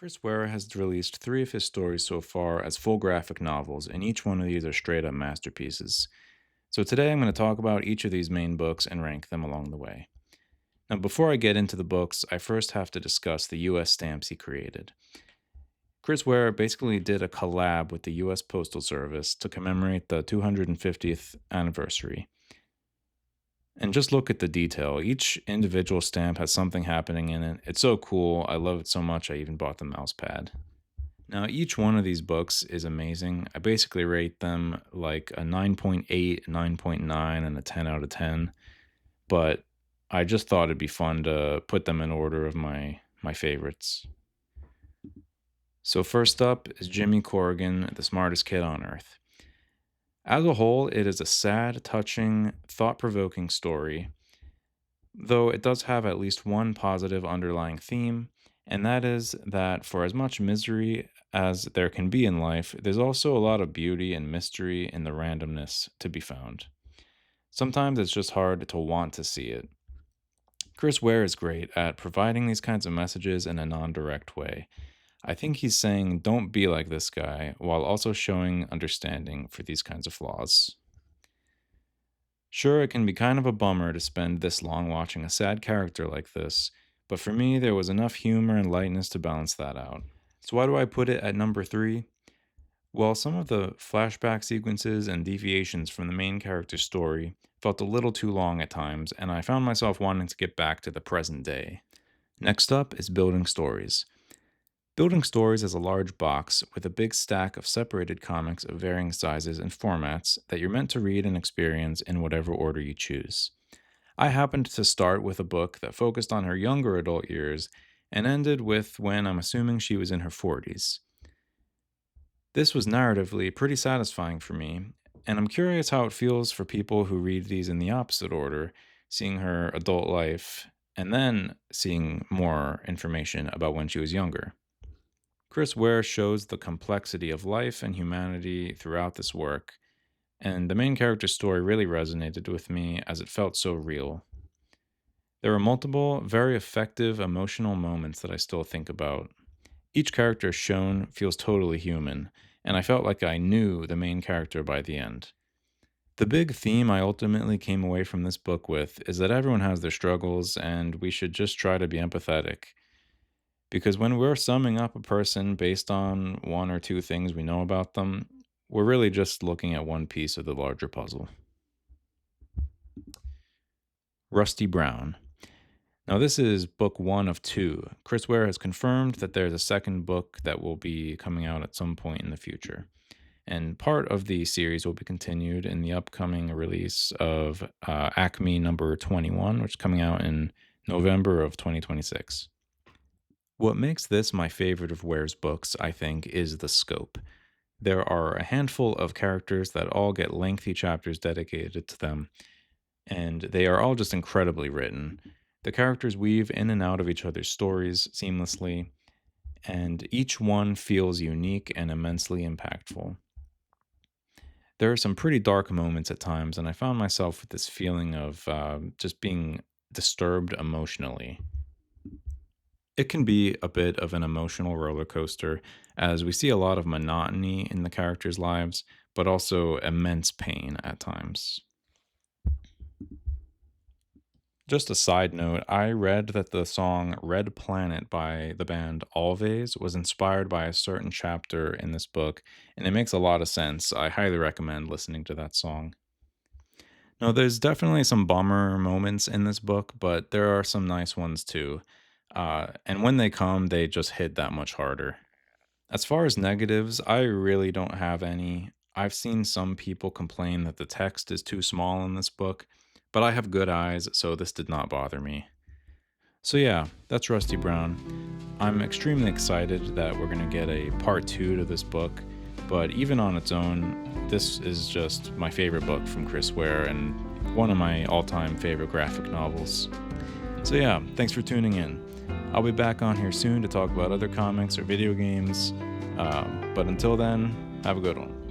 Chris Ware has released three of his stories so far as full graphic novels, and each one of these are straight up masterpieces. So today I'm going to talk about each of these main books and rank them along the way. Now, before I get into the books, I first have to discuss the US stamps he created. Chris Ware basically did a collab with the US Postal Service to commemorate the 250th anniversary. And just look at the detail. Each individual stamp has something happening in it. It's so cool. I love it so much, I even bought the mouse pad. Now, each one of these books is amazing. I basically rate them like a 9.8, 9.9, and a 10 out of 10. But I just thought it'd be fun to put them in order of my favorites. So first up is Jimmy Corrigan, the smartest kid on earth. As a whole, it is a sad, touching, thought-provoking story, though it does have at least one positive underlying theme, and that is that for as much misery as there can be in life, there's also a lot of beauty and mystery in the randomness to be found. Sometimes it's just hard to want to see it. Chris Ware is great at providing these kinds of messages in a non direct way. I think he's saying, don't be like this guy, while also showing understanding for these kinds of flaws. Sure, it can be kind of a bummer to spend this long watching a sad character like this, but for me, there was enough humor and lightness to balance that out. So, why do I put it at number three? Well, some of the flashback sequences and deviations from the main character's story felt a little too long at times, and I found myself wanting to get back to the present day. Next up is Building Stories. Building Stories is a large box with a big stack of separated comics of varying sizes and formats that you're meant to read and experience in whatever order you choose. I happened to start with a book that focused on her younger adult years and ended with when I'm assuming she was in her 40s. This was narratively pretty satisfying for me, and I'm curious how it feels for people who read these in the opposite order, seeing her adult life and then seeing more information about when she was younger. Chris Ware shows the complexity of life and humanity throughout this work, and the main character's story really resonated with me as it felt so real. There were multiple, very effective emotional moments that I still think about. Each character shown feels totally human, and I felt like I knew the main character by the end. The big theme I ultimately came away from this book with is that everyone has their struggles, and we should just try to be empathetic. Because when we're summing up a person based on one or two things we know about them, we're really just looking at one piece of the larger puzzle. Rusty Brown. Now, this is book one of two. Chris Ware has confirmed that there's a second book that will be coming out at some point in the future. And part of the series will be continued in the upcoming release of Acme number 21, which is coming out in November of 2026. What makes this my favorite of Ware's books, I think, is the scope. There are a handful of characters that all get lengthy chapters dedicated to them, and they are all just incredibly written. The characters weave in and out of each other's stories seamlessly, and each one feels unique and immensely impactful. There are some pretty dark moments at times, and I found myself with this feeling of just being disturbed emotionally. It can be a bit of an emotional roller coaster, as we see a lot of monotony in the characters' lives, but also immense pain at times. Just a side note, I read that the song Red Planet by the band Always was inspired by a certain chapter in this book, and it makes a lot of sense. I highly recommend listening to that song. Now, there's definitely some bummer moments in this book, but there are some nice ones too. And when they come, they just hit that much harder. As far as negatives, I really don't have any. I've seen some people complain that the text is too small in this book, but I have good eyes, so this did not bother me. So yeah, that's Rusty Brown. I'm extremely excited that we're going to get a part two to this book, but even on its own, this is just my favorite book from Chris Ware and one of my all-time favorite graphic novels. So yeah, thanks for tuning in. I'll be back on here soon to talk about other comics or video games, but until then, have a good one.